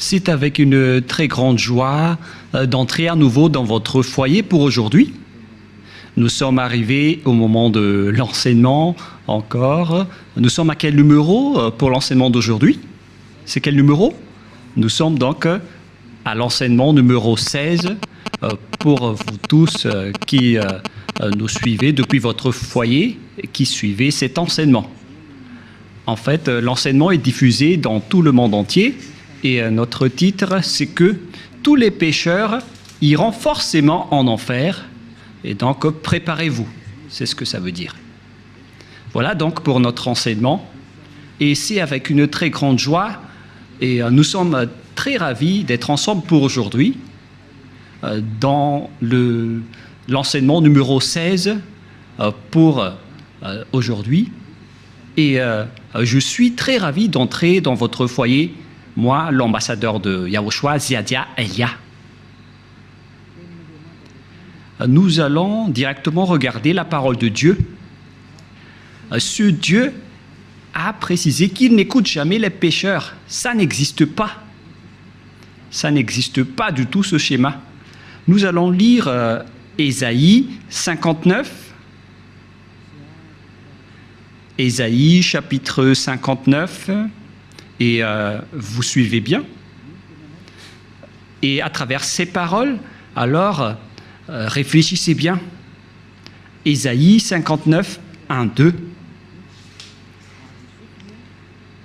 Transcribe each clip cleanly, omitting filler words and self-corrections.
C'est avec une très grande joie d'entrer à nouveau dans votre foyer pour aujourd'hui. Nous sommes arrivés au moment de l'enseignement encore. Nous sommes à quel numéro pour l'enseignement d'aujourd'hui? C'est quel numéro? Nous sommes donc à l'enseignement numéro 16 pour vous tous qui nous suivez depuis votre foyer et qui suivez cet enseignement. En fait, l'enseignement est diffusé dans tout le monde entier et notre titre, c'est que tous les pécheurs iront forcément en enfer et donc préparez-vous. C'est ce que ça veut dire. Voilà donc pour notre enseignement et c'est avec une très grande joie et nous sommes très ravis d'être ensemble pour aujourd'hui dans l'enseignement numéro 16 pour aujourd'hui. Et je suis très ravi d'entrer dans votre foyer, moi, l'ambassadeur de Yahushua, Ziadia Elia. Nous allons directement regarder la parole de Dieu. Ce Dieu a précisé qu'il n'écoute jamais les pécheurs. Ça n'existe pas. Ça n'existe pas du tout, ce schéma. Nous allons lire Ésaïe 59. Ésaïe, chapitre 59, et vous suivez bien. Et à travers ces paroles, alors, réfléchissez bien. Ésaïe 59, 1, 2.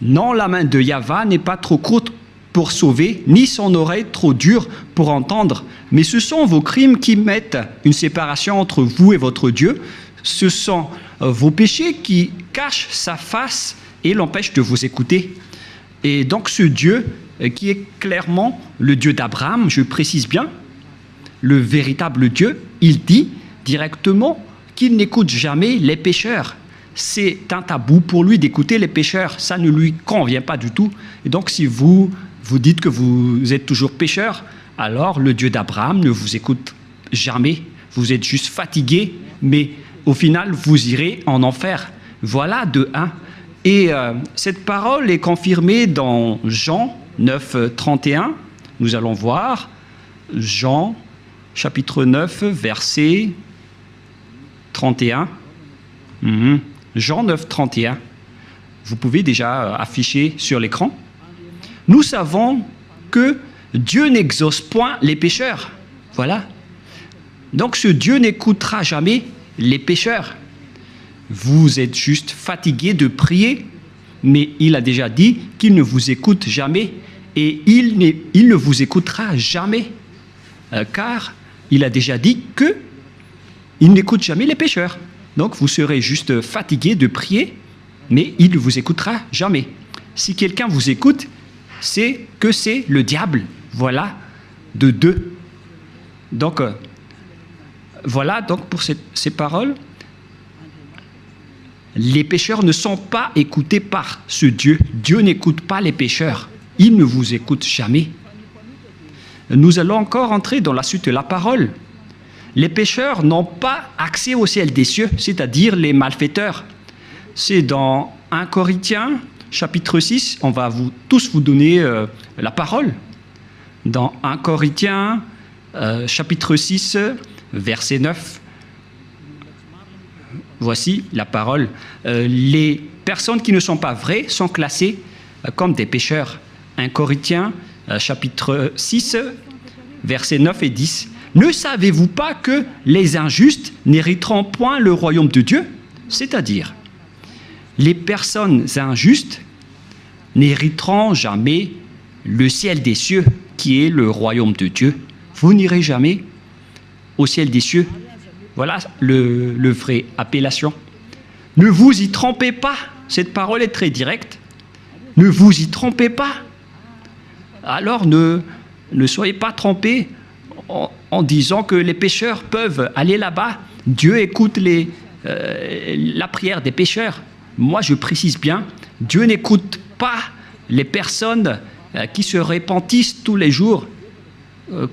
Non, la main de Yahva n'est pas trop courte pour sauver, ni son oreille trop dure pour entendre, mais ce sont vos crimes qui mettent une séparation entre vous et votre Dieu. Ce sont vos péchés qui cachent sa face et l'empêchent de vous écouter. Et donc ce Dieu, qui est clairement le Dieu d'Abraham, je précise bien, le véritable Dieu, il dit directement qu'il n'écoute jamais les pécheurs. C'est un tabou pour lui d'écouter les pécheurs, ça ne lui convient pas du tout. Et donc si vous dites que vous êtes toujours pécheur, alors le Dieu d'Abraham ne vous écoute jamais. Vous êtes juste fatigué, mais au final, vous irez en enfer. Voilà de 1. Et cette parole est confirmée dans Jean 9, 31. Nous allons voir Jean, chapitre 9, verset 31. Jean 9, 31. Vous pouvez déjà afficher sur l'écran. Nous savons que Dieu n'exauce point les pécheurs. Voilà. Donc ce Dieu n'écoutera jamais les pécheurs. Vous êtes juste fatigués de prier, mais il a déjà dit qu'il ne vous écoute jamais et il ne vous écoutera jamais, car il a déjà dit qu'il n'écoute jamais les pécheurs. Donc vous serez juste fatigués de prier, mais il ne vous écoutera jamais. Si quelqu'un vous écoute, c'est que c'est le diable. Voilà, de 2. Donc, voilà donc pour ces paroles. Les pécheurs ne sont pas écoutés par ce Dieu. Dieu n'écoute pas les pécheurs. Il ne vous écoute jamais. Nous allons encore entrer dans la suite de la parole. Les pécheurs n'ont pas accès au ciel des cieux, c'est-à-dire les malfaiteurs. C'est dans 1 Corinthiens, chapitre 6, on va tous vous donner la parole. Dans 1 Corinthiens, chapitre 6, verset 9. Voici la parole. Les personnes qui ne sont pas vraies sont classées comme des pécheurs. 1 Corinthiens, chapitre 6, versets 9 et 10. Ne savez-vous pas que les injustes n'hériteront point le royaume de Dieu? C'est-à-dire, les personnes injustes n'hériteront jamais le ciel des cieux, qui est le royaume de Dieu. Vous n'irez jamais au ciel des cieux. Voilà le vrai appellation. Ne vous y trompez pas. Cette parole est très directe. Ne vous y trompez pas. Alors ne soyez pas trompés en disant que les pécheurs peuvent aller là-bas. Dieu écoute la prière des pécheurs. Moi, je précise bien, Dieu n'écoute pas les personnes qui se repentissent tous les jours.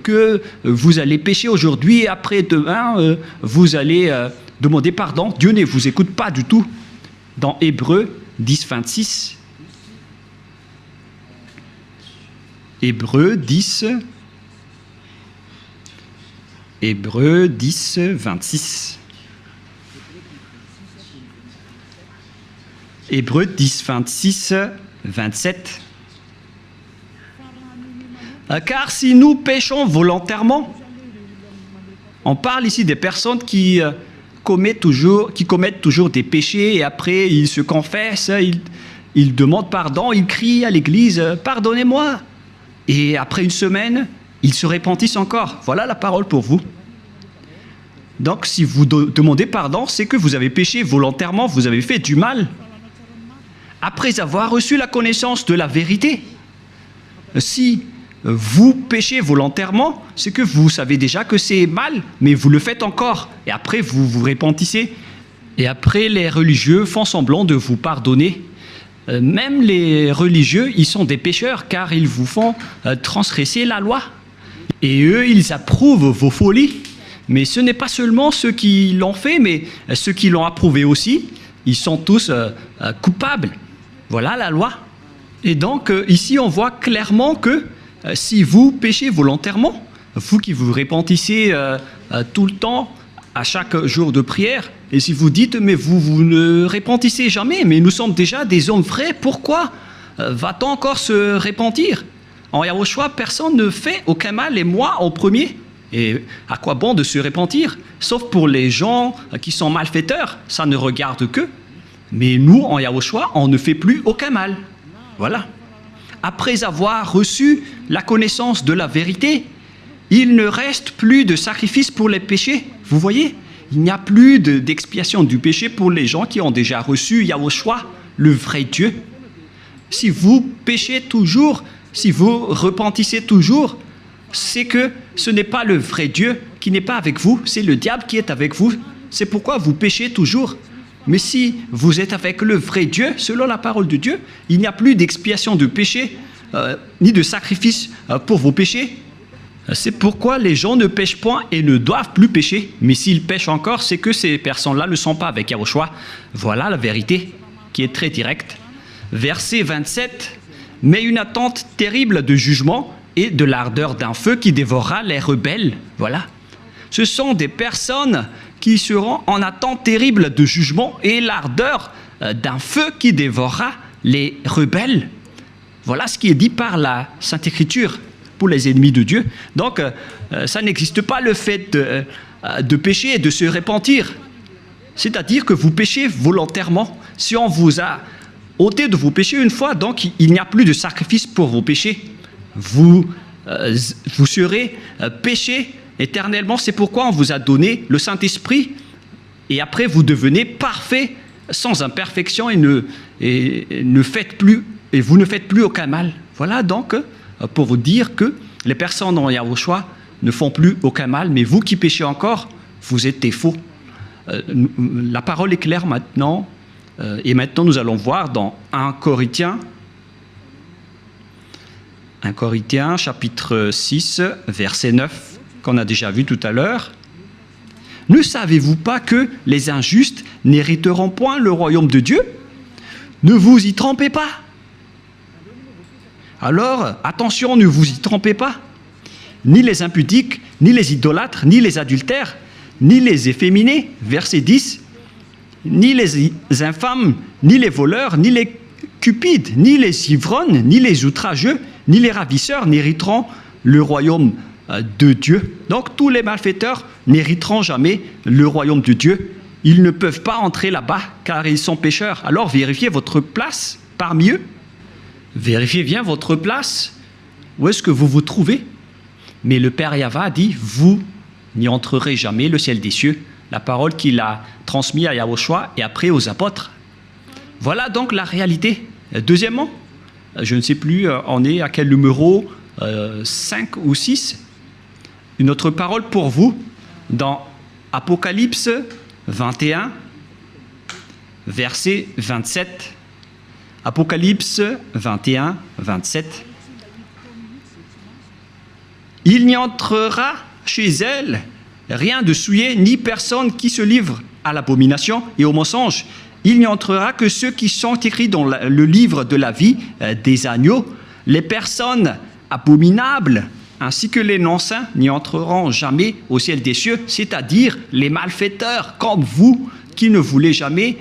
Que vous allez pécher aujourd'hui et après demain, vous allez demander pardon. Dieu ne vous écoute pas du tout. Dans Hébreux 10, 26, Hébreux 10, 26. Hébreux 10, 26, 27. Car si nous péchons volontairement, on parle ici des personnes qui commettent toujours des péchés et après ils se confessent, ils demandent pardon, ils crient à l'église « Pardonnez-moi » et après une semaine, ils se repentissent encore. Voilà la parole pour vous. Donc si vous demandez pardon, c'est que vous avez péché volontairement, vous avez fait du mal. Après avoir reçu la connaissance de la vérité, si vous péchez volontairement, c'est que vous savez déjà que c'est mal, mais vous le faites encore. Et après, vous vous repentissez. Et après, les religieux font semblant de vous pardonner. Même les religieux, ils sont des pécheurs, car ils vous font transgresser la loi. Et eux, ils approuvent vos folies. Mais ce n'est pas seulement ceux qui l'ont fait, mais ceux qui l'ont approuvé aussi. Ils sont tous coupables. Voilà la loi. Et donc, ici, on voit clairement que si vous péchez volontairement, vous qui vous repentissez tout le temps, à chaque jour de prière, et si vous dites, mais vous ne repentissez jamais, mais nous sommes déjà des hommes vrais, pourquoi va-t-on encore se repentir? En Yahushua, personne ne fait aucun mal, et moi en premier. Et à quoi bon de se repentir? Sauf pour les gens qui sont malfaiteurs, ça ne regarde qu'eux. Mais nous, en Yahushua, on ne fait plus aucun mal. Voilà. Après avoir reçu la connaissance de la vérité, il ne reste plus de sacrifice pour les péchés. Vous voyez, il n'y a plus d'expiation du péché pour les gens qui ont déjà reçu Yahushua, le vrai Dieu. Si vous péchez toujours, si vous repentissez toujours, c'est que ce n'est pas le vrai Dieu qui n'est pas avec vous, c'est le diable qui est avec vous. C'est pourquoi vous péchez toujours. Mais si vous êtes avec le vrai Dieu, selon la parole de Dieu, il n'y a plus d'expiation de péché, ni de sacrifice pour vos péchés. C'est pourquoi les gens ne pêchent point et ne doivent plus pécher. Mais s'ils pêchent encore, c'est que ces personnes-là ne sont pas avec Yahushua. Voilà la vérité qui est très directe. Verset 27, « Mais une attente terrible de jugement et de l'ardeur d'un feu qui dévorera les rebelles. » Voilà. Ce sont des personnes qui seront en attente terrible de jugement et l'ardeur d'un feu qui dévorera les rebelles. Voilà ce qui est dit par la Sainte Écriture pour les ennemis de Dieu. Donc, ça n'existe pas le fait de pécher et de se repentir. C'est-à-dire que vous péchez volontairement. Si on vous a ôté de vos péchés une fois, donc il n'y a plus de sacrifice pour vos péchés. Vous serez péchés éternellement. C'est pourquoi on vous a donné le Saint-Esprit et après vous devenez parfait sans imperfection et vous ne faites plus aucun mal. Voilà donc pour vous dire que les personnes en Yahushua ne font plus aucun mal, mais vous qui péchez encore, vous êtes des faux. La parole est claire maintenant, et maintenant nous allons voir dans 1 Corinthiens chapitre 6, verset 9, qu'on a déjà vu tout à l'heure. « Ne savez-vous pas que les injustes n'hériteront point le royaume de Dieu? Ne vous y trompez pas. » Alors, attention, ne vous y trompez pas. Ni les impudiques, ni les idolâtres, ni les adultères, ni les efféminés, verset 10, ni les infâmes, ni les voleurs, ni les cupides, ni les ivrognes, ni les outrageux, ni les ravisseurs n'hériteront le royaume de Dieu. Donc tous les malfaiteurs n'hériteront jamais le royaume de Dieu. Ils ne peuvent pas entrer là-bas car ils sont pécheurs. Alors vérifiez votre place parmi eux. Vérifiez bien votre place. Où est-ce que vous vous trouvez? Mais le Père Yahva a dit, vous n'y entrerez jamais le ciel des cieux. La parole qu'il a transmise à Yahushua et après aux apôtres. Voilà donc la réalité. Deuxièmement, je ne sais plus, on est à quel numéro, 5 ou 6. Une autre parole pour vous, dans Apocalypse 21, verset 27. Apocalypse 21, 27. Il n'y entrera chez elle rien de souillé, ni personne qui se livre à l'abomination et au mensonge. Il n'y entrera que ceux qui sont écrits dans le livre de la vie des agneaux. Les personnes abominables, ainsi que les non-saints n'y entreront jamais au ciel des cieux, c'est-à-dire les malfaiteurs comme vous qui ne voulez jamais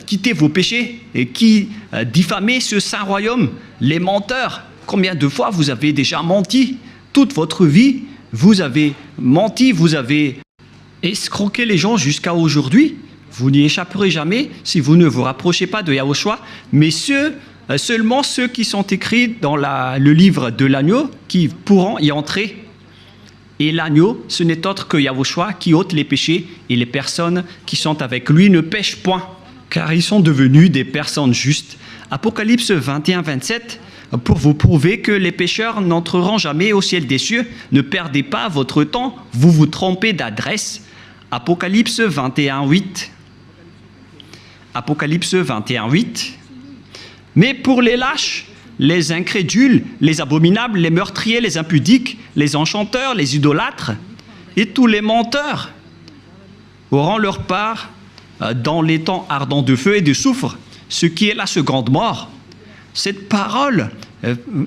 quitter vos péchés et qui diffamez ce saint royaume, les menteurs. Combien de fois vous avez déjà menti? Toute votre vie, vous avez menti, vous avez escroqué les gens jusqu'à aujourd'hui. Vous n'y échapperez jamais si vous ne vous rapprochez pas de Yahushua, mais seulement ceux qui sont écrits dans le livre de l'agneau qui pourront y entrer. Et l'agneau, ce n'est autre que Yahushua qui ôte les péchés, et les personnes qui sont avec lui ne pêchent point, car ils sont devenus des personnes justes. Apocalypse 21, 27, pour vous prouver que les pécheurs n'entreront jamais au ciel des cieux, ne perdez pas votre temps, vous vous trompez d'adresse. Apocalypse 21, 8. Apocalypse 21, 8. Mais pour les lâches, les incrédules, les abominables, les meurtriers, les impudiques, les enchanteurs, les idolâtres et tous les menteurs auront leur part dans les temps ardents de feu et de soufre, ce qui est la seconde mort. Cette parole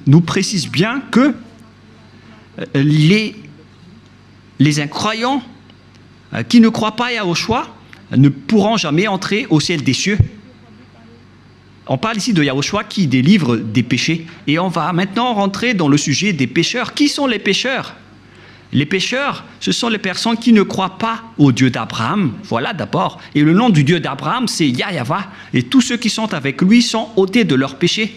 nous précise bien que les incroyants qui ne croient pas à Yahushua ne pourront jamais entrer au ciel des cieux. On parle ici de Yahushua qui délivre des péchés. Et on va maintenant rentrer dans le sujet des pécheurs. Qui sont les pécheurs? Les pécheurs, ce sont les personnes qui ne croient pas au Dieu d'Abraham. Voilà d'abord. Et le nom du Dieu d'Abraham, c'est Yahyawa. Et tous ceux qui sont avec lui sont ôtés de leurs péchés.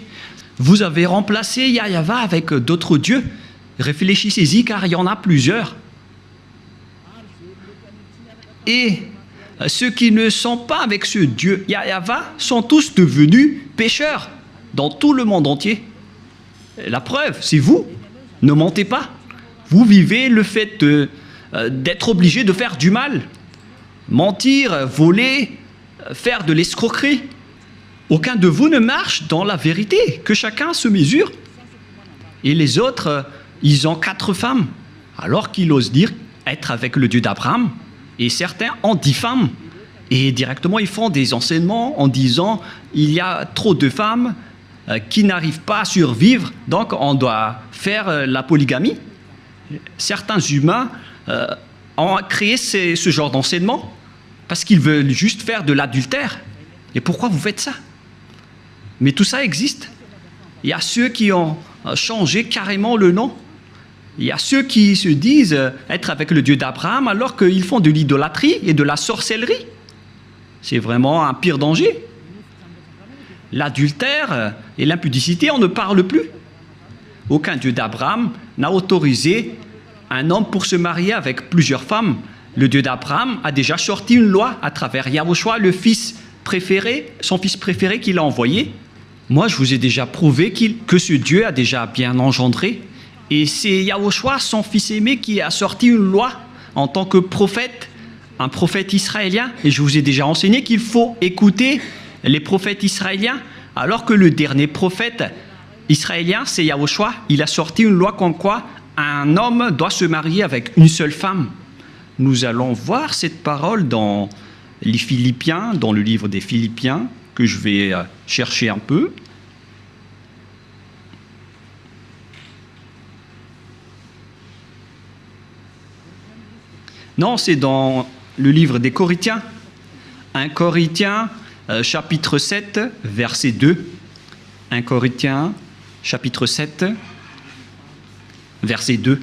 Vous avez remplacé Yahyawa avec d'autres dieux. Réfléchissez-y car il y en a plusieurs. Et ceux qui ne sont pas avec ce Dieu Yahyawa sont tous devenus pécheurs dans tout le monde entier. La preuve, c'est vous. Ne mentez pas. Vous vivez le fait d'être obligé de faire du mal. Mentir, voler, faire de l'escroquerie. Aucun de vous ne marche dans la vérité. Que chacun se mesure. Et les autres, ils ont 4 femmes. Alors qu'ils osent dire être avec le Dieu d'Abraham. Et certains en diffament. Et directement, ils font des enseignements en disant il y a trop de femmes qui n'arrivent pas à survivre, donc on doit faire la polygamie. Certains humains ont créé ce genre d'enseignement parce qu'ils veulent juste faire de l'adultère. Et pourquoi vous faites ça? Mais tout ça existe. Il y a ceux qui ont changé carrément le nom. Il y a ceux qui se disent être avec le Dieu d'Abraham alors qu'ils font de l'idolâtrie et de la sorcellerie. C'est vraiment un pire danger. L'adultère et l'impudicité, on ne parle plus. Aucun Dieu d'Abraham n'a autorisé un homme pour se marier avec plusieurs femmes. Le Dieu d'Abraham a déjà sorti une loi à travers Yahushua, le fils préféré, son fils préféré qu'il a envoyé. Moi, je vous ai déjà prouvé que ce Dieu a déjà bien engendré. Et c'est Yahushua, son fils aimé, qui a sorti une loi en tant que prophète, un prophète israélien. Et je vous ai déjà enseigné qu'il faut écouter les prophètes israéliens, alors que le dernier prophète israélien, c'est Yahushua. Il a sorti une loi comme quoi un homme doit se marier avec une seule femme. Nous allons voir cette parole dans les Philippiens, dans le livre des Philippiens, que je vais chercher un peu. Non, c'est dans le livre des Corinthiens. 1 Corinthiens, chapitre 7, verset 2. 1 Corinthiens, chapitre 7, verset 2.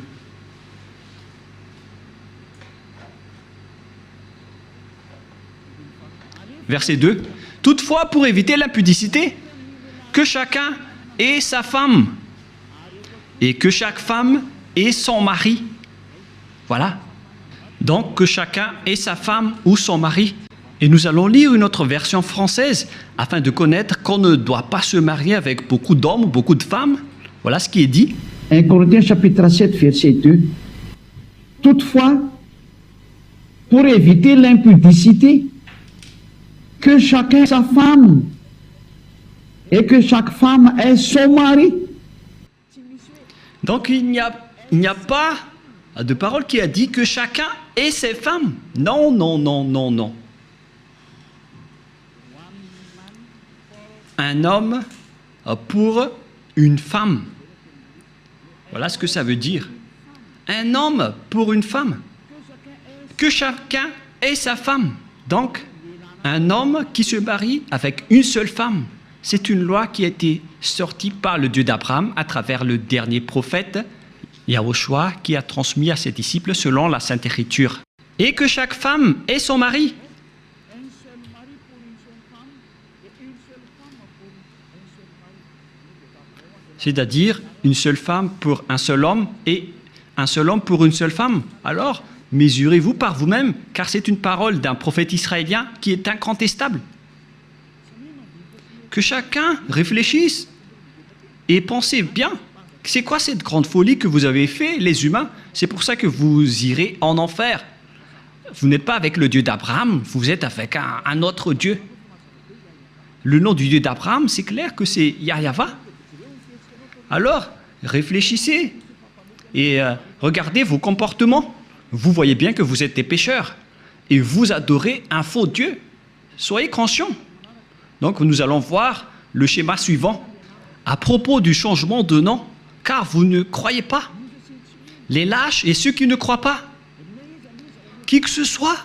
Verset 2. Toutefois, pour éviter l'impudicité, que chacun ait sa femme, et que chaque femme ait son mari. Voilà. Donc, que chacun ait sa femme ou son mari. Et nous allons lire une autre version française, afin de connaître qu'on ne doit pas se marier avec beaucoup d'hommes ou beaucoup de femmes. Voilà ce qui est dit. 1 Corinthiens chapitre 7, verset 2. Toutefois, pour éviter l'impudicité, que chacun ait sa femme et que chaque femme ait son mari. Donc il n'y a pas de parole qui a dit que chacun ait ses femmes. Non, non, non, non, non. Un homme pour une femme. Voilà ce que ça veut dire. Un homme pour une femme. Que chacun ait sa femme. Donc, un homme qui se marie avec une seule femme. C'est une loi qui a été sortie par le Dieu d'Abraham à travers le dernier prophète, Yahushua, qui a transmis à ses disciples selon la Sainte Écriture. Et que chaque femme ait son mari. C'est-à-dire une seule femme pour un seul homme et un seul homme pour une seule femme. Alors, mesurez-vous par vous-même, car c'est une parole d'un prophète israélien qui est incontestable. Que chacun réfléchisse et pensez bien. C'est quoi cette grande folie que vous avez fait, les humains? C'est pour ça que vous irez en enfer. Vous n'êtes pas avec le Dieu d'Abraham, vous êtes avec un autre Dieu. Le nom du Dieu d'Abraham, c'est clair que c'est Yahva. Alors, réfléchissez et regardez vos comportements. Vous voyez bien que vous êtes des pécheurs et vous adorez un faux Dieu. Soyez conscients. Donc, nous allons voir le schéma suivant. À propos du changement de nom, car vous ne croyez pas. Les lâches et ceux qui ne croient pas. Qui que ce soit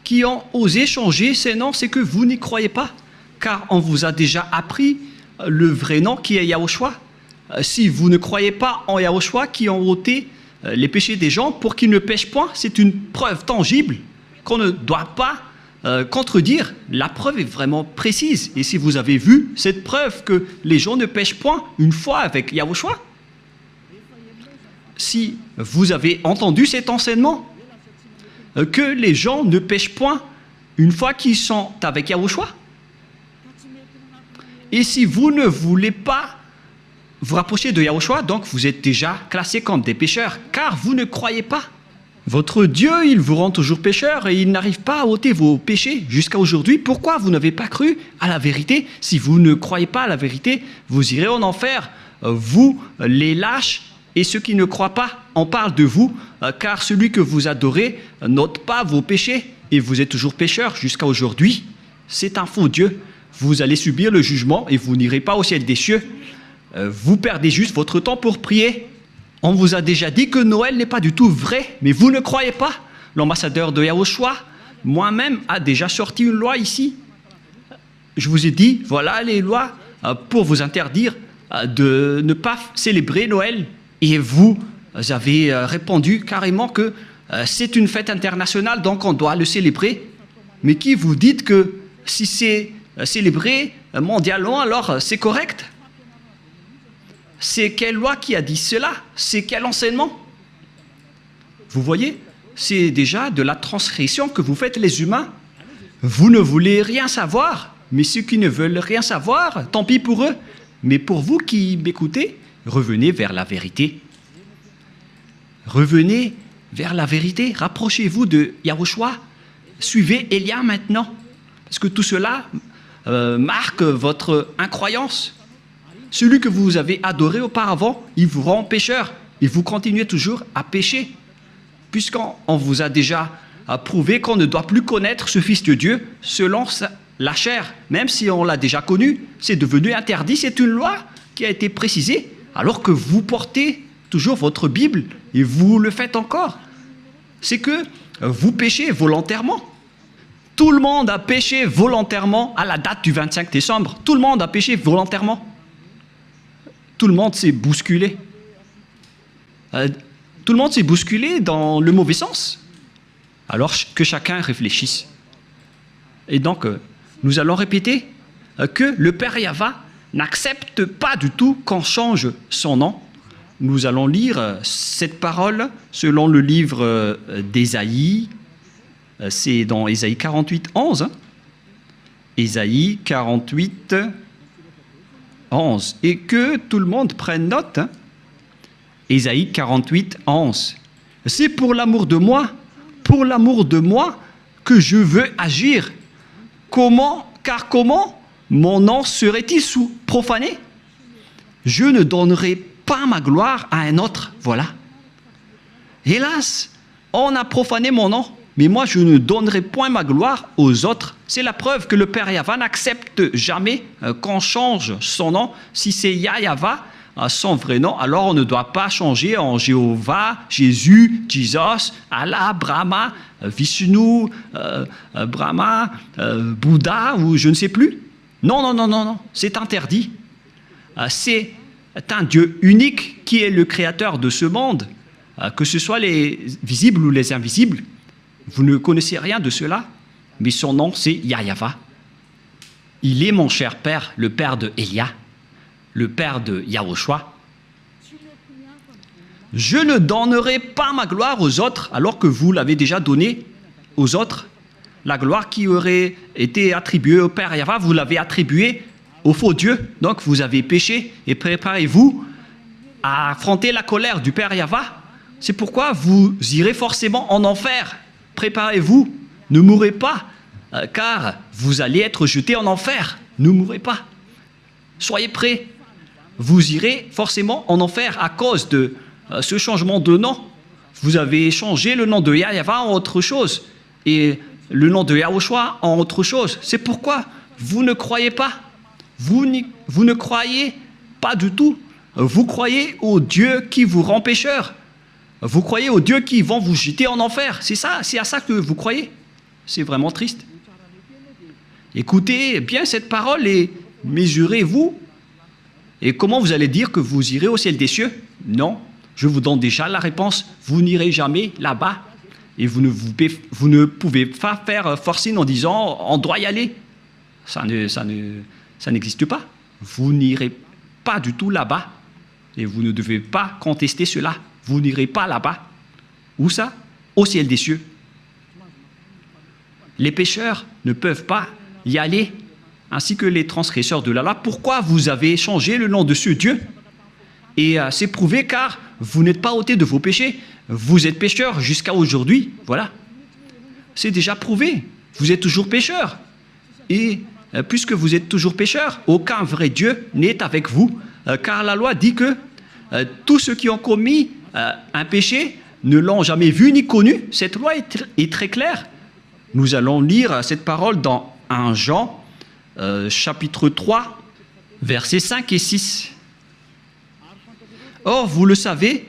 qui ont osé changer ces noms, c'est que vous n'y croyez pas. Car on vous a déjà appris le vrai nom qui est Yahushua. Si vous ne croyez pas en Yahushua qui ont ôté les péchés des gens pour qu'ils ne pêchent point, c'est une preuve tangible qu'on ne doit pas contredire. La preuve est vraiment précise. Et si vous avez vu cette preuve que les gens ne pêchent point une fois avec Yahushua, si vous avez entendu cet enseignement, que les gens ne pêchent point une fois qu'ils sont avec Yahushua, et si vous ne voulez pas vous rapprochez de Yahushua, donc vous êtes déjà classés comme des pécheurs, car vous ne croyez pas. Votre Dieu, il vous rend toujours pécheur et il n'arrive pas à ôter vos péchés jusqu'à aujourd'hui. Pourquoi vous n'avez pas cru à la vérité? Si vous ne croyez pas à la vérité, vous irez en enfer. Vous, les lâches et ceux qui ne croient pas, on parle de vous, car celui que vous adorez n'ôte pas vos péchés et vous êtes toujours pécheur jusqu'à aujourd'hui. C'est un faux Dieu. Vous allez subir le jugement et vous n'irez pas au ciel des cieux. Vous perdez juste votre temps pour prier. On vous a déjà dit que Noël n'est pas du tout vrai, mais vous ne croyez pas. L'ambassadeur de Yahushua, moi-même, a déjà sorti une loi ici. Je vous ai dit, voilà les lois pour vous interdire de ne pas célébrer Noël. Et vous avez répondu carrément que c'est une fête internationale, donc on doit le célébrer. Mais qui vous dites que si c'est célébré mondialement, alors c'est correct? C'est quelle loi qui a dit cela? C'est quel enseignement? Vous voyez, c'est déjà de la transgression que vous faites les humains. Vous ne voulez rien savoir, mais ceux qui ne veulent rien savoir, tant pis pour eux. Mais pour vous qui m'écoutez, revenez vers la vérité. Revenez vers la vérité. Rapprochez-vous de Yahushua. Suivez Élia maintenant. Parce que tout cela marque votre incroyance. Celui que vous avez adoré auparavant, il vous rend pécheur. Et vous continuez toujours à pécher. Puisqu'on vous a déjà prouvé qu'on ne doit plus connaître ce Fils de Dieu selon la chair. Même si on l'a déjà connu, c'est devenu interdit. C'est une loi qui a été précisée. Alors que vous portez toujours votre Bible et vous le faites encore. C'est que vous péchez volontairement. Tout le monde a péché volontairement à la date du 25 décembre. Tout le monde a péché volontairement. Tout le monde s'est bousculé. Tout le monde s'est bousculé dans le mauvais sens. Alors que chacun réfléchisse. Et donc, nous allons répéter que le Père Yahva n'accepte pas du tout qu'on change son nom. Nous allons lire cette parole selon le livre d'Ésaïe. C'est dans Ésaïe 48, 11. Ésaïe 48, 11. Et que tout le monde prenne note. Ésaïe 48, 11. C'est pour l'amour de moi que je veux agir. Car comment mon nom serait-il profané? Je ne donnerai pas ma gloire à un autre. Voilà. Hélas, on a profané mon nom, mais moi je ne donnerai point ma gloire aux autres. C'est la preuve que le Père Yahva n'accepte jamais qu'on change son nom. Si c'est Yahva, son vrai nom, alors on ne doit pas changer en Jéhovah, Jésus, Jesus, Allah, Brahma, Vishnu, Brahma, Bouddha ou je ne sais plus. Non, non, non, non, non, c'est interdit. C'est un Dieu unique qui est le créateur de ce monde, que ce soit les visibles ou les invisibles. Vous ne connaissez rien de cela, mais son nom c'est Yahweh. Il est mon cher père, le père de Elia, le père de Yahushua. Je ne donnerai pas ma gloire aux autres alors que vous l'avez déjà donnée aux autres. La gloire qui aurait été attribuée au Père Yahweh, vous l'avez attribuée au faux Dieu. Donc vous avez péché et préparez-vous à affronter la colère du Père Yahweh. C'est pourquoi vous irez forcément en enfer. Préparez-vous, ne mourrez pas, car vous allez être jetés en enfer. Ne mourrez pas. Soyez prêts. Vous irez forcément en enfer à cause de ce changement de nom. Vous avez changé le nom de Yahweh en autre chose et le nom de Yahushua en autre chose. C'est pourquoi vous ne croyez pas. Vous ne croyez pas du tout. Vous croyez au Dieu qui vous rend pécheur. Vous croyez aux dieux qui vont vous jeter en enfer. C'est ça, c'est à ça que vous croyez. C'est vraiment triste. Écoutez bien cette parole et mesurez-vous. Et comment vous allez dire que vous irez au ciel des cieux? Non, je vous donne déjà la réponse. Vous n'irez jamais là-bas. Et vous ne pouvez pas faire forcing en disant on doit y aller. Ça n'existe pas. Vous n'irez pas du tout là-bas. Et vous ne devez pas contester cela. Vous n'irez pas là-bas. Où ça? Au ciel des cieux. Les pécheurs ne peuvent pas y aller, ainsi que les transgresseurs de la loi. Pourquoi vous avez changé le nom de ce Dieu? Et c'est prouvé car vous n'êtes pas ôté de vos péchés. Vous êtes pécheurs jusqu'à aujourd'hui. Voilà. C'est déjà prouvé. Vous êtes toujours pécheurs. Et puisque vous êtes toujours pécheurs, aucun vrai Dieu n'est avec vous. Car la loi dit que tous ceux qui ont commis un péché ne l'ont jamais vu ni connu. Cette loi est très claire. Nous allons lire cette parole dans 1 Jean, chapitre 3, versets 5 et 6. Or, vous le savez,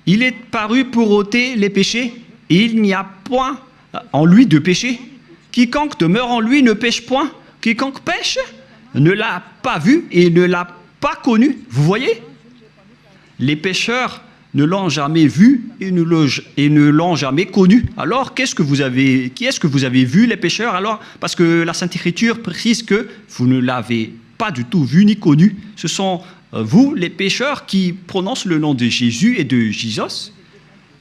il est paru pour ôter les péchés, et il n'y a point en lui de péché. Quiconque demeure en lui ne pêche point. Quiconque pêche ne l'a pas vu et ne l'a pas connu. Vous voyez? Les pécheurs ne l'ont jamais vu et ne l'ont jamais connu. Alors, qui est-ce que vous avez vu, les pécheurs? Alors, parce que la Sainte Écriture précise que vous ne l'avez pas du tout vu ni connu. Ce sont vous, les pécheurs, qui prononcent le nom de Jésus et de Jesus,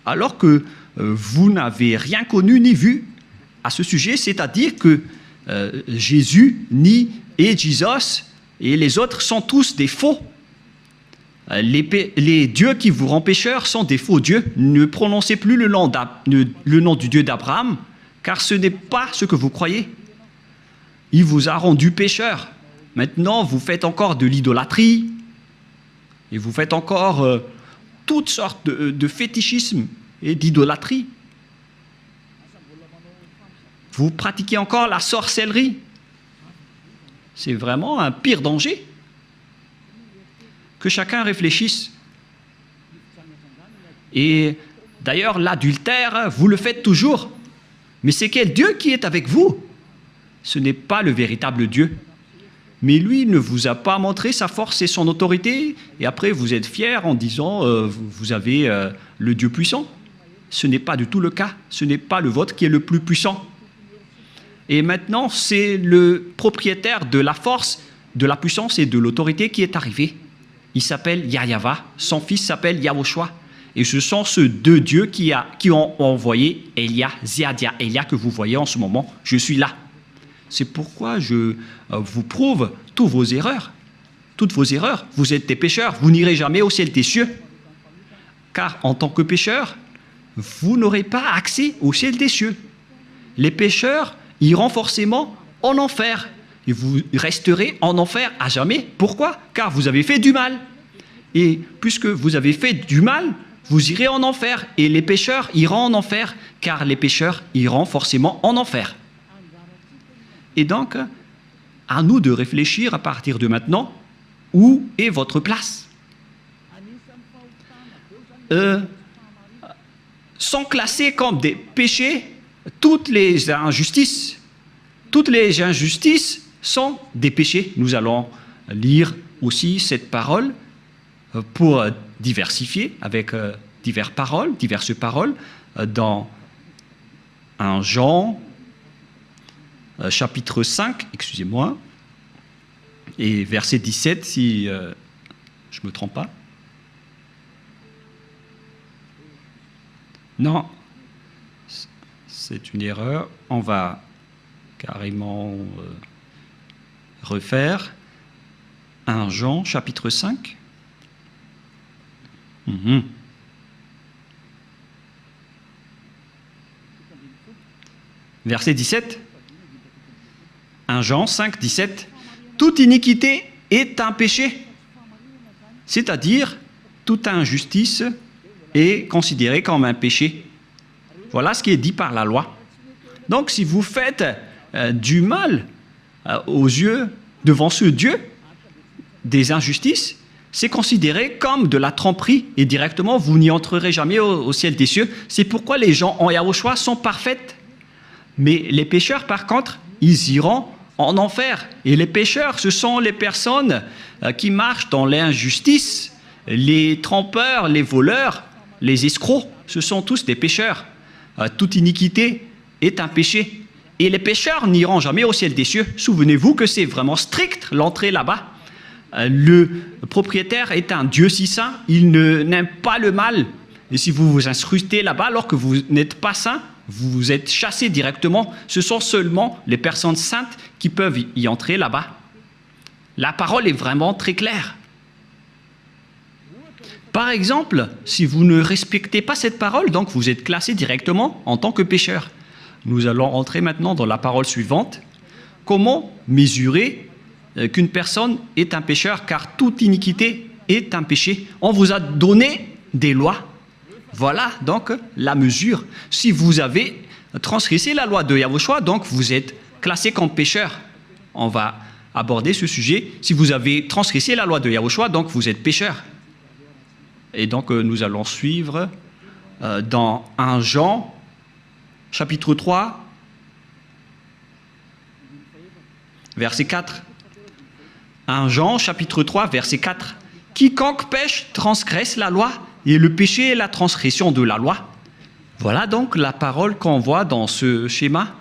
alors que vous n'avez rien connu ni vu à ce sujet, c'est-à-dire que Jésus et Jesus et les autres sont tous des faux. Les dieux qui vous rendent pécheurs sont des faux dieux. Ne prononcez plus le nom du Dieu d'Abraham, car ce n'est pas ce que vous croyez. Il vous a rendu pécheur. Maintenant, vous faites encore de l'idolâtrie, et vous faites encore toutes sortes de fétichisme et d'idolâtrie. Vous pratiquez encore la sorcellerie. C'est vraiment un pire danger. Que chacun réfléchisse. Et d'ailleurs, l'adultère, vous le faites toujours. Mais c'est quel Dieu qui est avec vous? Ce n'est pas le véritable Dieu. Mais lui ne vous a pas montré sa force et son autorité. Et après, vous êtes fiers en disant vous avez le Dieu puissant. Ce n'est pas du tout le cas. Ce n'est pas le vôtre qui est le plus puissant. Et maintenant, c'est le propriétaire de la force, de la puissance et de l'autorité qui est arrivé. Il s'appelle Yahweh, son fils s'appelle Yahushua. Et ce sont ces deux dieux qui ont envoyé Elia, Ziadia, Elia que vous voyez en ce moment. Je suis là. C'est pourquoi je vous prouve toutes vos erreurs. Toutes vos erreurs. Vous êtes des pécheurs. Vous n'irez jamais au ciel des cieux. Car en tant que pécheurs, vous n'aurez pas accès au ciel des cieux. Les pécheurs iront forcément en enfer. Et vous resterez en enfer à jamais. Pourquoi? Car vous avez fait du mal. Et puisque vous avez fait du mal, vous irez en enfer. Et les pécheurs iront en enfer, car les pécheurs iront forcément en enfer. Et donc, à nous de réfléchir à partir de maintenant, où est votre place? sont classés comme des péchés. Toutes les injustices sont des péchés. Nous allons lire aussi cette parole pour diversifier avec diverses paroles dans 1 Jean chapitre 5, excusez-moi, et verset 17 si je ne me trompe pas. Non, c'est une erreur. On va carrément refaire 1 Jean chapitre 5. Verset 17. 1 Jean 5, 17. Toute iniquité est un péché, c'est-à-dire toute injustice est considérée comme un péché. Voilà ce qui est dit par la loi. Donc si vous faites du mal aux yeux devant ce Dieu, des injustices, c'est considéré comme de la tromperie et directement vous n'y entrerez jamais au ciel des cieux. C'est pourquoi les gens en Yahushua sont parfaits. Mais les pécheurs, par contre, ils iront en enfer. Et les pécheurs, ce sont les personnes qui marchent dans l'injustice, les trompeurs, les voleurs, les escrocs, ce sont tous des pécheurs. Toute iniquité est un péché. Et les pécheurs n'iront jamais au ciel des cieux. Souvenez-vous que c'est vraiment strict l'entrée là-bas. Le propriétaire est un Dieu si saint, il n'aime pas le mal. Et si vous vous incrustez là-bas alors que vous n'êtes pas saint, vous êtes chassé directement. Ce sont seulement les personnes saintes qui peuvent y entrer là-bas. La parole est vraiment très claire. Par exemple, si vous ne respectez pas cette parole, donc vous êtes classé directement en tant que pécheur. Nous allons entrer maintenant dans la parole suivante. Comment mesurer qu'une personne est un pécheur, car toute iniquité est un péché. On vous a donné des lois. Voilà donc la mesure. Si vous avez transgressé la loi de Yahushua, donc vous êtes classé comme pécheur. On va aborder ce sujet. Si vous avez transgressé la loi de Yahushua, donc vous êtes pécheur. Et donc nous allons suivre dans 1 Jean, chapitre 3, verset 4. 1 Jean, chapitre 3, verset 4. Quiconque pêche transgresse la loi, et le péché est la transgression de la loi. Voilà donc la parole qu'on voit dans ce schéma.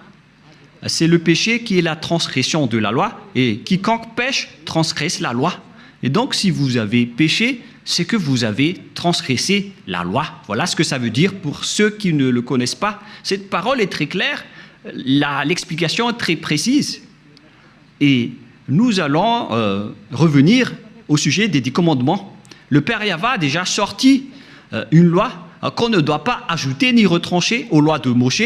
C'est le péché qui est la transgression de la loi, et quiconque pêche transgresse la loi. Et donc si vous avez péché, c'est que vous avez transgressé la loi. Voilà ce que ça veut dire pour ceux qui ne le connaissent pas. Cette parole est très claire, l'explication est très précise. Et nous allons revenir au sujet des 10 commandements. Le Père Yahva a déjà sorti une loi qu'on ne doit pas ajouter ni retrancher aux lois de Moshe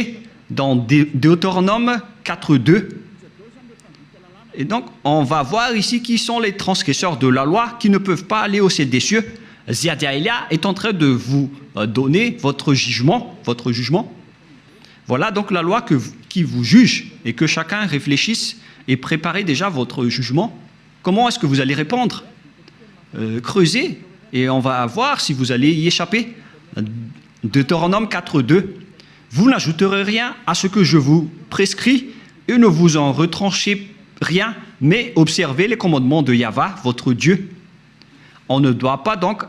dans Deutéronome 4.2. Et donc, on va voir ici qui sont les transgresseurs de la loi qui ne peuvent pas aller au ciel des cieux. Ziadaïlia est en train de vous donner votre jugement. Voilà donc la loi qui vous juge et que chacun réfléchisse et préparez déjà votre jugement. Comment est-ce que vous allez répondre? Creusez et on va voir si vous allez y échapper. Deutéronome 4.2. Vous n'ajouterez rien à ce que je vous prescris et ne vous en retranchez rien, mais observez les commandements de Yahva, votre Dieu. On ne doit pas donc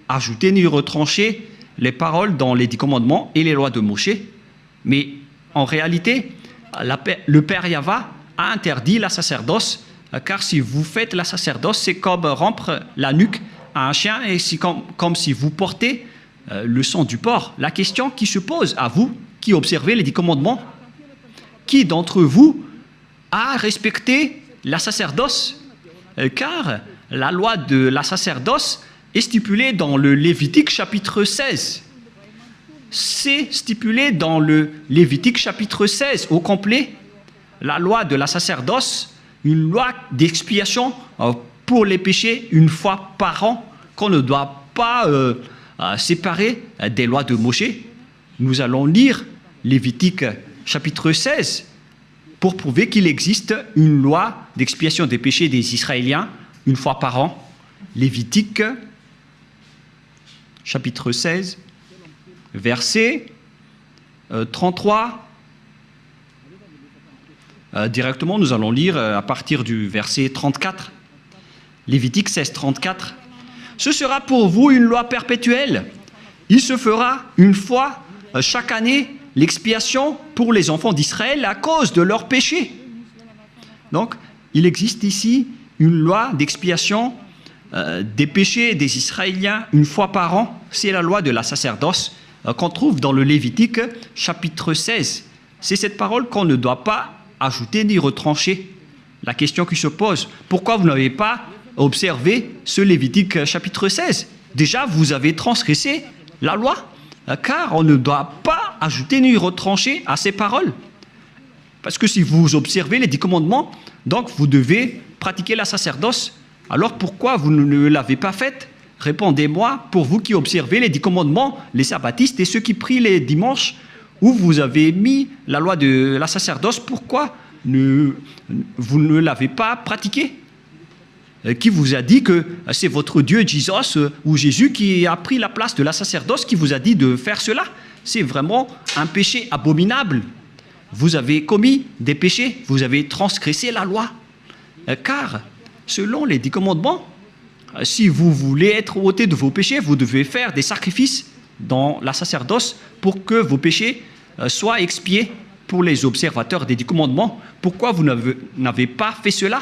ajouter ni retrancher les paroles dans les 10 commandements et les lois de Moshe. Mais en réalité, le Père Yahva a interdit la sacerdoce, car si vous faites la sacerdoce, c'est comme rompre la nuque à un chien et c'est comme si vous portez le sang du porc. La question qui se pose à vous, qui observez les 10 commandements, qui d'entre vous a respecté la sacerdoce? Car la loi de la sacerdoce est stipulée dans le Lévitique chapitre 16. C'est stipulé dans le Lévitique chapitre 16 au complet. La loi de la sacerdoce, une loi d'expiation pour les péchés une fois par an, qu'on ne doit pas séparer des lois de Moshe. Nous allons lire Lévitique chapitre 16 pour prouver qu'il existe une loi d'expiation des péchés des Israéliens une fois par an. Lévitique chapitre 16, verset 33. Directement, nous allons lire à partir du verset 34. Lévitique 16, 34. Ce sera pour vous une loi perpétuelle. Il se fera une fois chaque année l'expiation pour les enfants d'Israël à cause de leurs péchés. Donc, il existe ici une loi d'expiation des péchés des Israéliens une fois par an. C'est la loi de la sacerdoce qu'on trouve dans le Lévitique chapitre 16. C'est cette parole qu'on ne doit pas ajouter ni retrancher. La question qui se pose, pourquoi vous n'avez pas observé ce Lévitique chapitre 16? Déjà, vous avez transgressé la loi, car on ne doit pas ajouter ni retrancher à ces paroles. Parce que si vous observez les 10 commandements, donc vous devez pratiquer la sacerdoce. Alors pourquoi vous ne l'avez pas faite? Répondez-moi, pour vous qui observez les 10 commandements, les sabbatistes et ceux qui prient les dimanches, où vous avez mis la loi de la sacerdoce, pourquoi vous ne l'avez pas pratiquée? Qui vous a dit que c'est votre Dieu Jesus ou Jésus qui a pris la place de la sacerdoce, qui vous a dit de faire cela? C'est vraiment un péché abominable. Vous avez commis des péchés, vous avez transgressé la loi. Car, selon les 10 commandements, si vous voulez être ôté de vos péchés, vous devez faire des sacrifices dans la sacerdoce pour que vos péchés soient expiés pour les observateurs des 10 commandements. Pourquoi vous n'avez pas fait cela?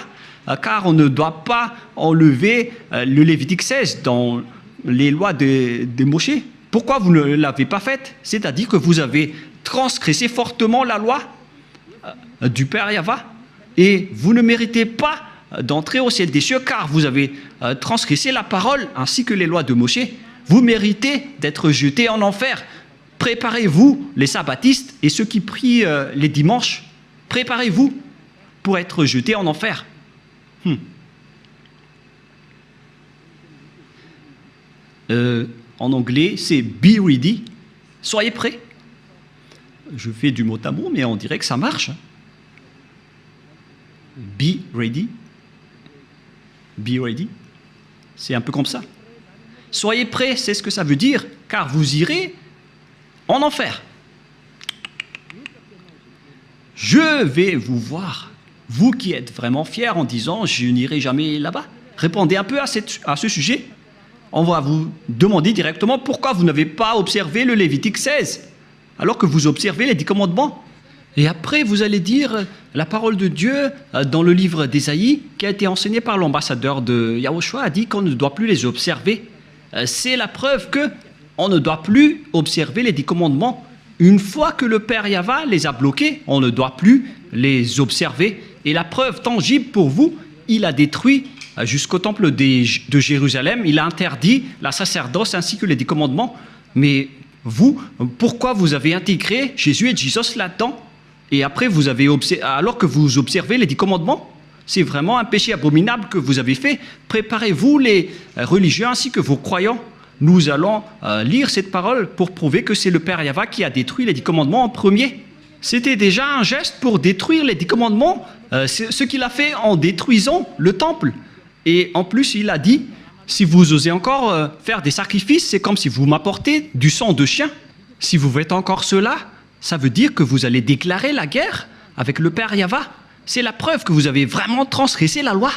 Car on ne doit pas enlever le Lévitique 16 dans les lois de Moïse. Pourquoi vous ne l'avez pas fait? C'est-à-dire que vous avez transgressé fortement la loi du Père Yahva et vous ne méritez pas d'entrer au ciel des cieux car vous avez transgressé la parole ainsi que les lois de Moïse. Vous méritez d'être jetés en enfer. Préparez-vous, les sabbatistes et ceux qui prient les dimanches, préparez-vous pour être jetés en enfer. En anglais, c'est be ready. Soyez prêts. Je fais du mot à mot, mais on dirait que ça marche. Be ready. Be ready. C'est un peu comme ça. Soyez prêts, c'est ce que ça veut dire, car vous irez en enfer. Je vais vous voir, vous qui êtes vraiment fiers en disant « je n'irai jamais là-bas ». Répondez un peu à ce sujet. On va vous demander directement pourquoi vous n'avez pas observé le Lévitique 16, alors que vous observez les 10 commandements. Et après, vous allez dire la parole de Dieu dans le livre d'Ésaïe, qui a été enseigné par l'ambassadeur de Yahushua, a dit qu'on ne doit plus les observer. C'est la preuve qu'on ne doit plus observer les 10 commandements. Une fois que le Père Yahva les a bloqués, on ne doit plus les observer. Et la preuve tangible pour vous, il a détruit jusqu'au temple de Jérusalem, il a interdit la sacerdoce ainsi que les 10 commandements. Mais vous, pourquoi vous avez intégré Jésus et Jesus là-dedans? Et après, alors que vous observez les 10 commandements, c'est vraiment un péché abominable que vous avez fait. Préparez-vous, les religieux ainsi que vos croyants. Nous allons lire cette parole pour prouver que c'est le Père Yahva qui a détruit les 10 commandements en premier. C'était déjà un geste pour détruire les 10 commandements, ce qu'il a fait en détruisant le temple. Et en plus, il a dit, si vous osez encore faire des sacrifices, c'est comme si vous m'apportez du sang de chien. Si vous faites encore cela, ça veut dire que vous allez déclarer la guerre avec le Père Yahva. C'est la preuve que vous avez vraiment transgressé la loi.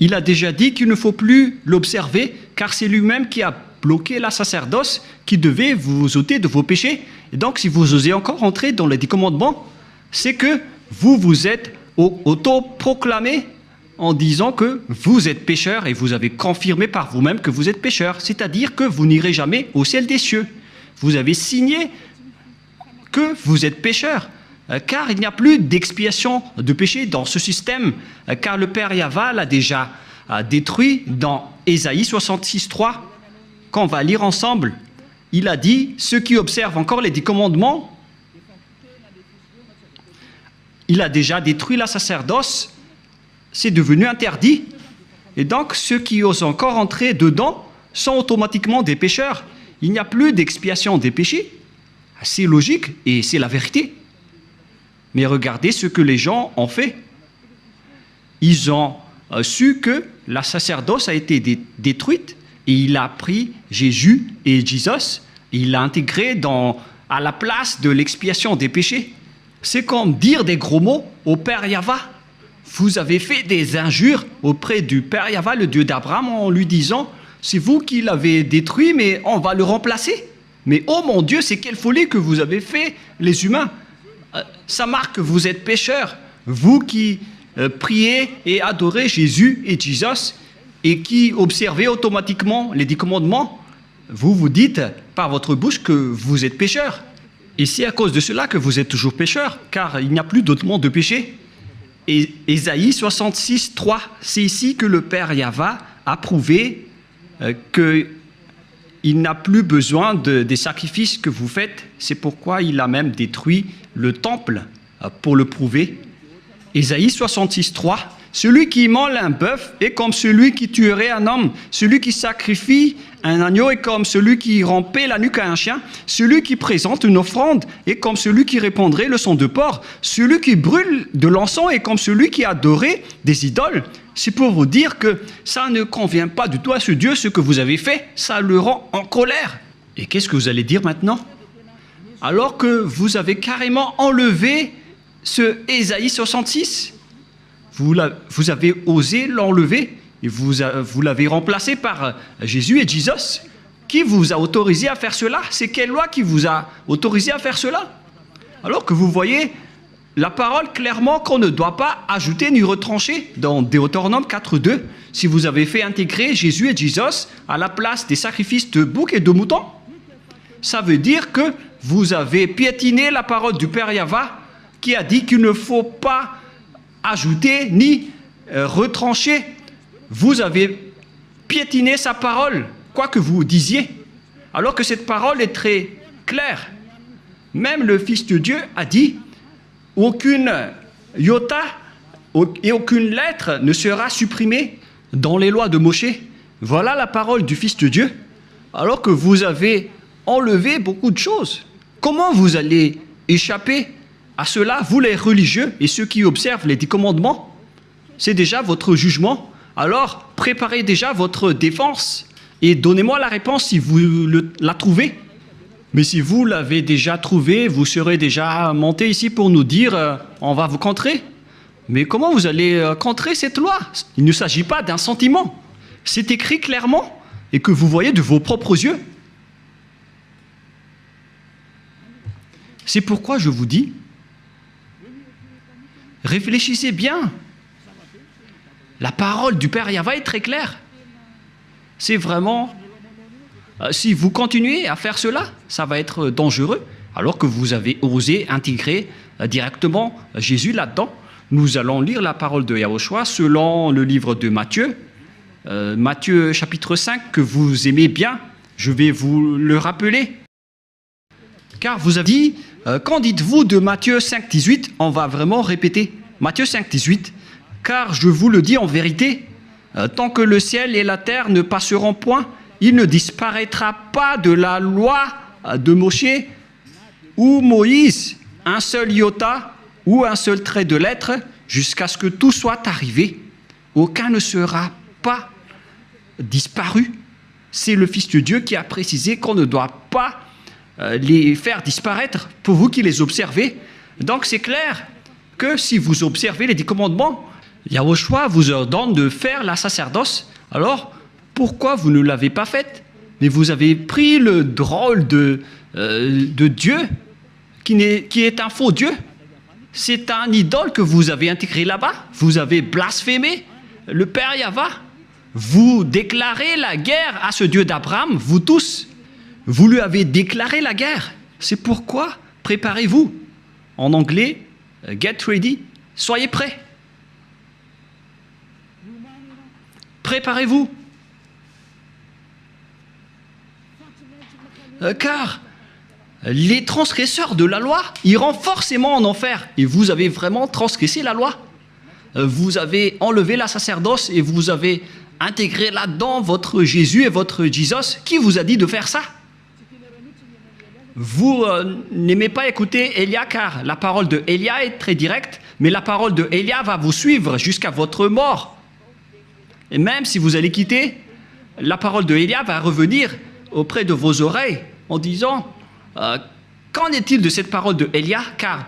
Il a déjà dit qu'il ne faut plus l'observer, car c'est lui-même qui a bloqué la sacerdoce, qui devait vous ôter de vos péchés. Et donc, si vous osez encore entrer dans les 10 commandements, c'est que vous vous êtes auto-proclamé en disant que vous êtes pécheur et vous avez confirmé par vous-même que vous êtes pécheur. C'est-à-dire que vous n'irez jamais au ciel des cieux. Vous avez signé que vous êtes pécheur. Car il n'y a plus d'expiation de péché dans ce système, car le Père Yahva l'a déjà détruit dans Ésaïe 66, 3, qu'on va lire ensemble. Il a dit, ceux qui observent encore les 10 commandements, il a déjà détruit la sacerdoce, c'est devenu interdit, et donc ceux qui osent encore entrer dedans sont automatiquement des pécheurs. Il n'y a plus d'expiation des péchés, c'est logique et c'est la vérité. Mais regardez ce que les gens ont fait. Ils ont su que la sacerdoce a été détruite et il a pris Jésus et Jesus Il l'a intégré à la place de l'expiation des péchés. C'est comme dire des gros mots au Père Yahva. Vous avez fait des injures auprès du Père Yahva, le Dieu d'Abraham, en lui disant « C'est vous qui l'avez détruit, mais on va le remplacer. » Mais oh mon Dieu, c'est quelle folie que vous avez fait, les humains. Ça marque que vous êtes pécheurs. Vous qui priez et adorez Jésus et Jesus et qui observez automatiquement les 10 commandements, vous vous dites par votre bouche que vous êtes pécheurs. Et c'est à cause de cela que vous êtes toujours pécheurs, car il n'y a plus d'autre monde de péché. Et Ésaïe 66, 3, c'est ici que le Père Yahva a prouvé qu'il n'a plus besoin des sacrifices que vous faites. C'est pourquoi il a même détruit le temple pour le prouver. Ésaïe 66, 3, celui qui immole un bœuf est comme celui qui tuerait un homme. Celui qui sacrifie un agneau est comme celui qui rampait la nuque à un chien. Celui qui présente une offrande est comme celui qui répandrait le sang de porc. Celui qui brûle de l'encens est comme celui qui adorait des idoles. C'est pour vous dire que ça ne convient pas du tout à ce Dieu, ce que vous avez fait. Ça le rend en colère. Et qu'est-ce que vous allez dire maintenant? Alors que vous avez carrément enlevé ce Ésaïe 66, vous avez osé l'enlever et vous l'avez remplacé par Jésus et Jesus. Qui vous a autorisé à faire cela? C'est quelle loi qui vous a autorisé à faire cela? Alors que vous voyez la parole clairement qu'on ne doit pas ajouter ni retrancher dans Deutéronome 4.2. Si vous avez fait intégrer Jésus et Jesus à la place des sacrifices de boucs et de moutons, ça veut dire que vous avez piétiné la parole du Père Yahva qui a dit qu'il ne faut pas ajouter ni retrancher. Vous avez piétiné sa parole, quoi que vous disiez, alors que cette parole est très claire. Même le Fils de Dieu a dit « Aucune iota et aucune lettre ne sera supprimée dans les lois de Moshe. » Voilà la parole du Fils de Dieu, alors que vous avez enlevé beaucoup de choses. Comment vous allez échapper à cela, vous les religieux et ceux qui observent les 10 commandements? C'est déjà votre jugement. Alors, préparez déjà votre défense et donnez-moi la réponse si vous la trouvez. Mais si vous l'avez déjà trouvé, vous serez déjà monté ici pour nous dire on va vous contrer. Mais comment vous allez contrer cette loi? Il ne s'agit pas d'un sentiment. C'est écrit clairement et que vous voyez de vos propres yeux. C'est pourquoi je vous dis, réfléchissez bien. La parole du Père Yahva est très claire. C'est vraiment... si vous continuez à faire cela, ça va être dangereux, alors que vous avez osé intégrer directement Jésus là-dedans. Nous allons lire la parole de Yahushua selon le livre de Matthieu. Matthieu chapitre 5, que vous aimez bien. Je vais vous le rappeler. Car vous avez dit, qu'en dites-vous de Matthieu 5, 18? On va vraiment répéter. Matthieu 5, 18. Car je vous le dis en vérité, tant que le ciel et la terre ne passeront point, il ne disparaîtra pas de la loi de Moshe ou Moïse un seul iota ou un seul trait de lettre jusqu'à ce que tout soit arrivé. Aucun ne sera pas disparu. C'est le Fils de Dieu qui a précisé qu'on ne doit pas les faire disparaître pour vous qui les observez. Donc c'est clair que si vous observez les 10 commandements, Yahushua vous ordonne de faire la sacerdoce. Alors, pourquoi vous ne l'avez pas faite? Mais vous avez pris le drôle de Dieu qui est un faux Dieu. C'est un idole que vous avez intégré là-bas. Vous avez blasphémé le Père Yahva. Vous déclarez la guerre à ce Dieu d'Abraham, vous tous. Vous lui avez déclaré la guerre. C'est pourquoi préparez-vous. En anglais, get ready. Soyez prêts. Préparez-vous. Car les transgresseurs de la loi iront forcément en enfer. Et vous avez vraiment transgressé la loi. Vous avez enlevé la sacerdoce et vous avez intégré là-dedans votre Jésus et votre Jesus. Qui vous a dit de faire ça? Vous n'aimez pas écouter Élia car la parole de Élia est très directe, mais la parole de Élia va vous suivre jusqu'à votre mort. Et même si vous allez quitter, la parole de Élia va revenir auprès de vos oreilles. en disant qu'en est-il de cette parole de Élia, car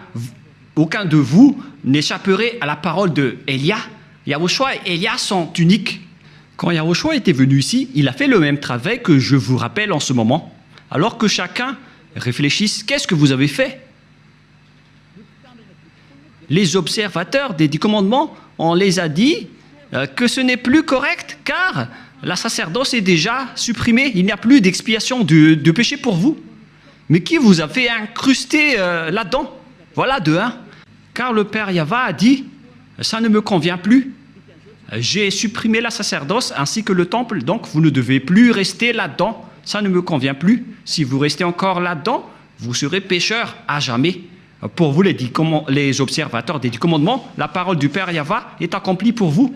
aucun de vous n'échapperait à la parole de Élia. Yahushua et Élia sont uniques. Quand Yahushua était venu ici, il a fait le même travail que je vous rappelle en ce moment. Alors que chacun réfléchisse, qu'est-ce que vous avez fait? Les observateurs des 10 commandements, on les a dit que ce n'est plus correct, car la sacerdoce est déjà supprimée. Il n'y a plus d'expiation de péché pour vous. Mais qui vous a fait incruster là-dedans? Voilà de un. Car le Père Yahva a dit, ça ne me convient plus. J'ai supprimé la sacerdoce ainsi que le temple, donc vous ne devez plus rester là-dedans. Ça ne me convient plus. Si vous restez encore là-dedans, vous serez pécheur à jamais. Pour vous, les observateurs des 10 commandements, la parole du Père Yahva est accomplie pour vous.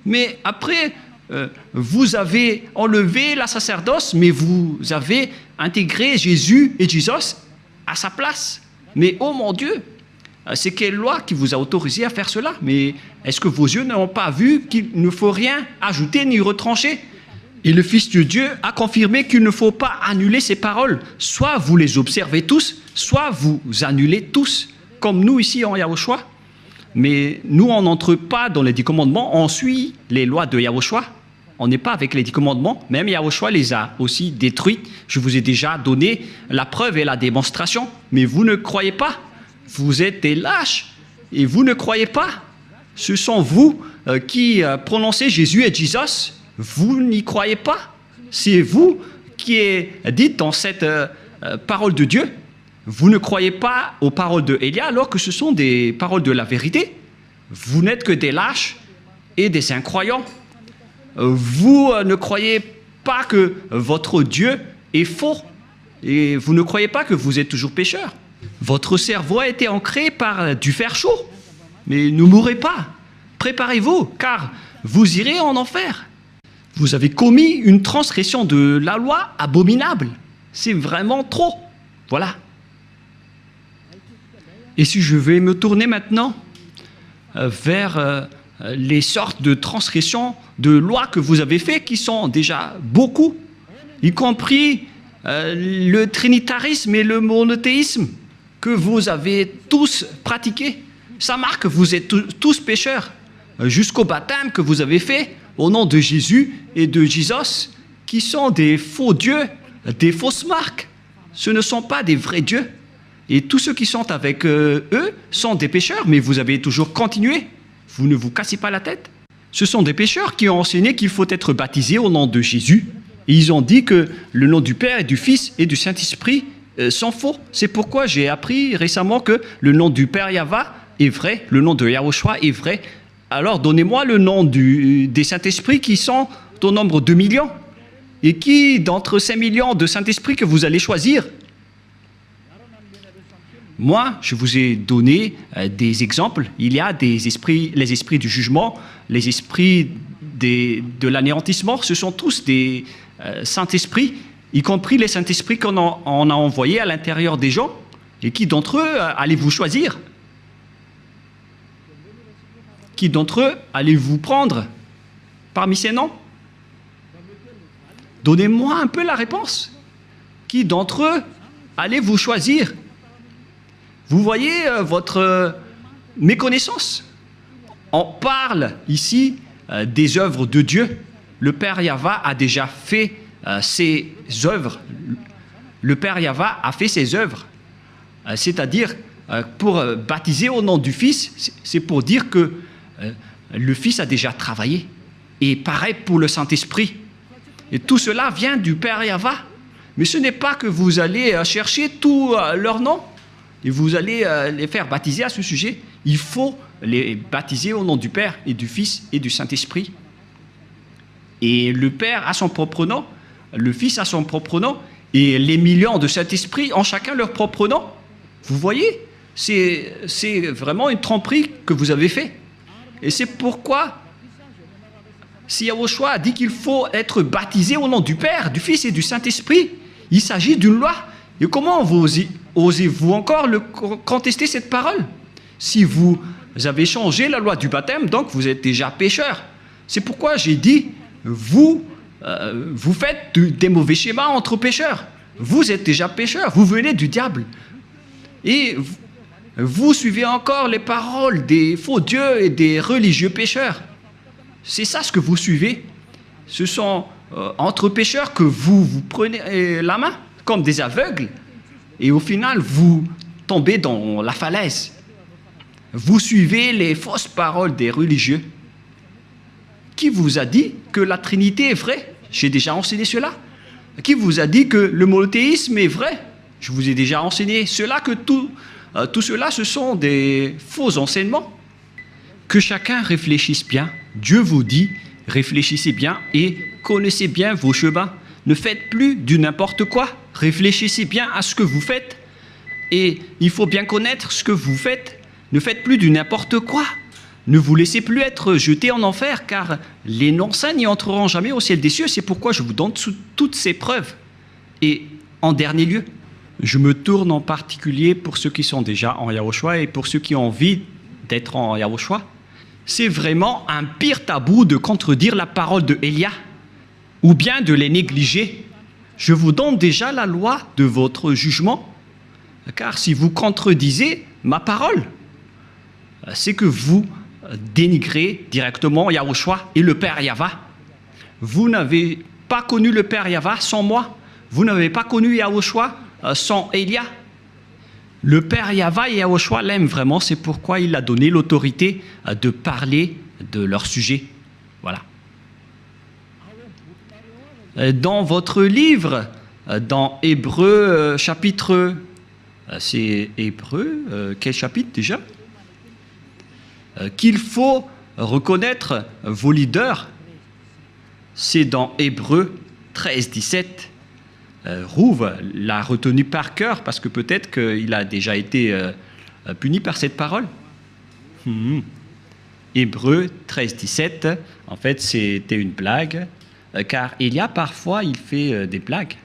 Mais après, vous avez enlevé la sacerdoce, mais vous avez intégré Jésus et Jesus à sa place. Mais oh mon Dieu, c'est quelle loi qui vous a autorisé à faire cela? Mais est-ce que vos yeux n'ont pas vu qu'il ne faut rien ajouter ni retrancher? Et le Fils de Dieu a confirmé qu'il ne faut pas annuler ces paroles. Soit vous les observez tous, soit vous annulez tous, comme nous ici en Yahushua. Mais nous, on n'entre pas dans les 10 commandements, on suit les lois de Yahushua. On n'est pas avec les 10 commandements, même Yahushua les a aussi détruits. Je vous ai déjà donné la preuve et la démonstration, mais vous ne croyez pas. Vous êtes des lâches et vous ne croyez pas. Ce sont vous qui prononcez Jésus et Jesus. Vous n'y croyez pas. C'est vous qui êtes dit dans cette parole de Dieu. Vous ne croyez pas aux paroles de Élia alors que ce sont des paroles de la vérité. Vous n'êtes que des lâches et des incroyants. Vous ne croyez pas que votre Dieu est faux et vous ne croyez pas que vous êtes toujours pécheur. Votre cerveau a été ancré par du fer chaud. Mais ne mourrez pas. Préparez-vous, car vous irez en enfer. Vous avez commis une transgression de la loi abominable. C'est vraiment trop. Voilà. Et si je vais me tourner maintenant vers les sortes de transgressions de lois que vous avez faites, qui sont déjà beaucoup, y compris le trinitarisme et le monothéisme que vous avez tous pratiqués. Ça marque que vous êtes tous pécheurs, jusqu'au baptême que vous avez fait au nom de Jésus et de Jesus, qui sont des faux dieux, des fausses marques. Ce ne sont pas des vrais dieux. Et tous ceux qui sont avec eux sont des pécheurs, mais vous avez toujours continué. Vous ne vous cassez pas la tête. Ce sont des pécheurs qui ont enseigné qu'il faut être baptisé au nom de Jésus. Et ils ont dit que le nom du Père et du Fils et du Saint-Esprit sont faux. C'est pourquoi j'ai appris récemment que le nom du Père Yahva est vrai, le nom de Yahushua est vrai. Alors donnez-moi le nom des Saint-Esprits qui sont au nombre de millions. Et qui d'entre ces millions de Saint-Esprits que vous allez choisir? Moi, je vous ai donné des exemples. Il y a des esprits, les esprits du jugement, les esprits de l'anéantissement. Ce sont tous des Saint-Esprits, y compris les Saint-Esprits qu'on a envoyés à l'intérieur des gens. Et qui d'entre eux allez-vous choisir? Qui d'entre eux allez-vous prendre parmi ces noms? Donnez-moi un peu la réponse. Qui d'entre eux allez-vous choisir? Vous voyez votre méconnaissance. On parle ici des œuvres de Dieu. Le Père Yahva a déjà fait ses œuvres. Le Père Yahva a fait ses œuvres. C'est-à-dire, pour baptiser au nom du Fils, c'est pour dire que le Fils a déjà travaillé. Et pareil pour le Saint-Esprit. Et tout cela vient du Père Yahva. Mais ce n'est pas que vous allez chercher tous leurs noms et vous allez les faire baptiser à ce sujet. Il faut les baptiser au nom du Père et du Fils et du Saint-Esprit. Et le Père a son propre nom, le Fils a son propre nom, et les millions de Saint-Esprit ont chacun leur propre nom. Vous voyez, c'est vraiment une tromperie que vous avez fait. Et c'est pourquoi, si Yahushua a dit qu'il faut être baptisé au nom du Père, du Fils et du Saint-Esprit, il s'agit d'une loi. Et comment osez-vous encore contester cette parole? Si vous avez changé la loi du baptême, donc vous êtes déjà pécheur. C'est pourquoi j'ai dit, vous faites des mauvais schémas entre pécheurs. vous êtes déjà pécheur, vous venez du diable. Et vous suivez encore les paroles des faux dieux et des religieux pécheurs. C'est ça ce que vous suivez. Ce sont entre pécheurs que vous prenez la main, comme des aveugles, et au final, vous tombez dans la falaise. Vous suivez les fausses paroles des religieux. Qui vous a dit que la Trinité est vraie? J'ai déjà enseigné cela. Qui vous a dit que le monothéisme est vrai? Je vous ai déjà enseigné cela, que tout cela, ce sont des faux enseignements. Que chacun réfléchisse bien. Dieu vous dit, réfléchissez bien et connaissez bien vos chemins. Ne faites plus du n'importe quoi. Réfléchissez bien à ce que vous faites. Et il faut bien connaître ce que vous faites. Ne faites plus du n'importe quoi. Ne vous laissez plus être jeté en enfer, car les non-saints n'y entreront jamais au ciel des cieux. C'est pourquoi je vous donne toutes ces preuves. Et en dernier lieu, je me tourne en particulier pour ceux qui sont déjà en Yahushua et pour ceux qui ont envie d'être en Yahushua. C'est vraiment un pire tabou de contredire la parole de Élia ou bien de les négliger. Je vous donne déjà la loi de votre jugement, car si vous contredisez ma parole, c'est que vous dénigrez directement Yahushua et le Père Yahva. Vous n'avez pas connu le Père Yahva sans moi. Vous n'avez pas connu Yahushua sans Élia. Le Père Yahva et Yahushua l'aiment vraiment, c'est pourquoi il a donné l'autorité de parler de leur sujet. Voilà. Dans votre livre, dans Hébreux chapitre... c'est Hébreux, quel chapitre déjà? Qu'il faut reconnaître vos leaders, c'est dans Hébreux 13, 17. Rouve l'a retenu par cœur parce que peut-être qu'il a déjà été puni par cette parole. Hébreux 13, 17, en fait c'était une blague, car il y a parfois, il fait des blagues.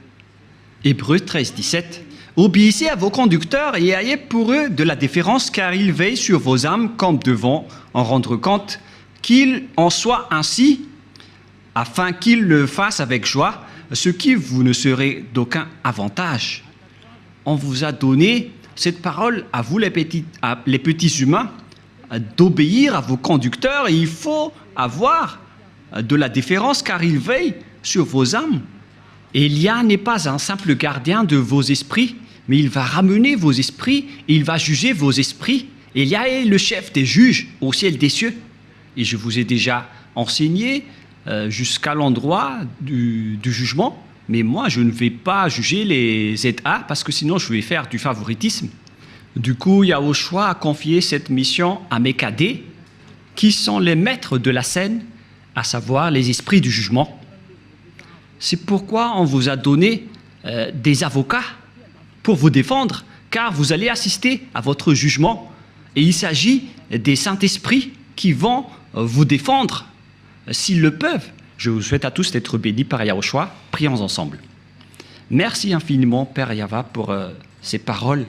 Hébreux 13, 17. Obéissez à vos conducteurs et ayez pour eux de la déférence, car ils veillent sur vos âmes comme devant en rendre compte, qu'il en soit ainsi, afin qu'ils le fassent avec joie, ce qui vous ne serait d'aucun avantage. On vous a donné cette parole à vous les petits humains, d'obéir à vos conducteurs, et il faut avoir de la déférence, car ils veillent sur vos âmes. Élia n'est pas un simple gardien de vos esprits, mais il va ramener vos esprits et il va juger vos esprits. Élia est le chef des juges au ciel des cieux. Et je vous ai déjà enseigné jusqu'à l'endroit du jugement, mais moi je ne vais pas juger les ZA parce que sinon je vais faire du favoritisme. Du coup, Yahushua a confié cette mission à mes cadets, qui sont les maîtres de la scène, à savoir les esprits du jugement. C'est pourquoi on vous a donné des avocats pour vous défendre, car vous allez assister à votre jugement. Et il s'agit des Saint-Esprits qui vont vous défendre s'ils le peuvent. Je vous souhaite à tous d'être bénis par Yahushua. Prions ensemble. Merci infiniment, Père Yahva, pour ces paroles.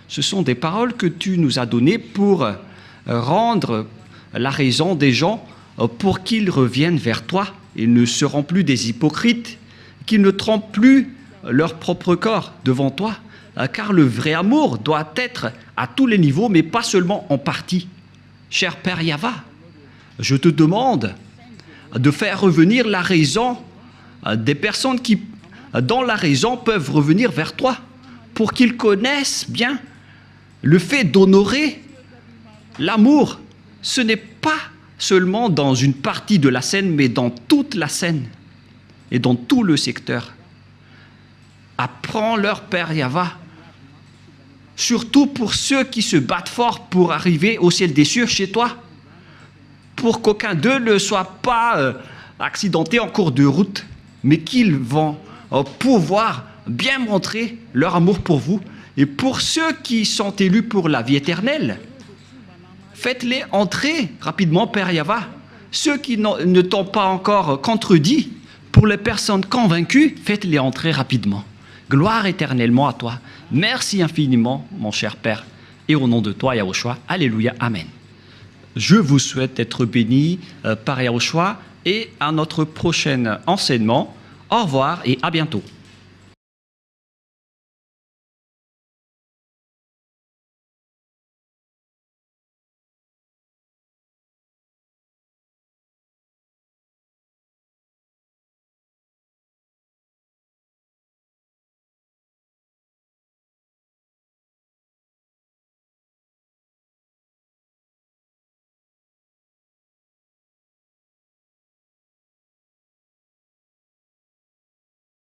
Ce sont des paroles que tu nous as données pour rendre la raison des gens pour qu'ils reviennent vers toi. Ils ne seront plus des hypocrites, qu'ils ne trompent plus leur propre corps devant toi, car le vrai amour doit être à tous les niveaux, mais pas seulement en partie. Cher Père Yahva, je te demande de faire revenir la raison des personnes qui, dans la raison, peuvent revenir vers toi, pour qu'ils connaissent bien le fait d'honorer l'amour. Ce n'est pas seulement dans une partie de la scène, mais dans toute la scène et dans tout le secteur. Apprends-leur, Père Yahva, surtout pour ceux qui se battent fort pour arriver au ciel des cieux chez toi, pour qu'aucun d'eux ne soit pas accidenté en cours de route, mais qu'ils vont pouvoir bien montrer leur amour pour vous. Et pour ceux qui sont élus pour la vie éternelle, faites-les entrer rapidement, Père Yahva. Ceux qui ne t'ont pas encore contredit, pour les personnes convaincues, faites-les entrer rapidement. Gloire éternellement à toi. Merci infiniment, mon cher Père. Et au nom de toi, Yahushua, Alléluia, Amen. Je vous souhaite être bénis par Yahushua et à notre prochain enseignement. Au revoir et à bientôt.